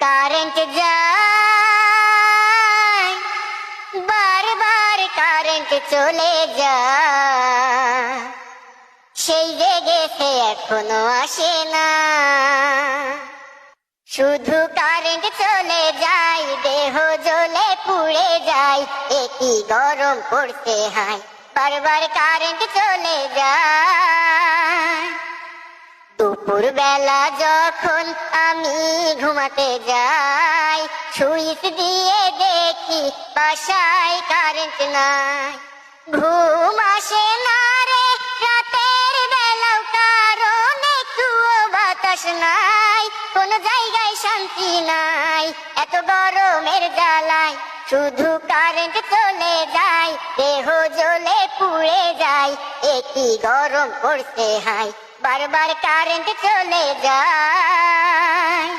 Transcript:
Current যায়, বারবার current চলে যায়, সেই যে গেছে এখনো আসে না। শুধু কারেন্ট চলে যায়, দেহ জ্বলে পুড়ে যায়, একই গরম পড়তে হয়, বারবার কারেন্ট চলে যায়। দুপুর বেলা যখন আমি ঘুমাতে যাই, সুইচ দিয়ে দেখি বাসায় কারেন্ট নাই। ঘুম আসে না রে রাতের বেলাও, কারণ একটুও বাতাস নাই, কোন জায়গায় শান্তি নাই, এত গরমের জ্বালায়। শুধু কারেন্ট চলে যায়, দেহ জ্বলে পুড়ে যায়, একই গরম পড়তে হয়, বারবার কারেন্ট চলে যায়।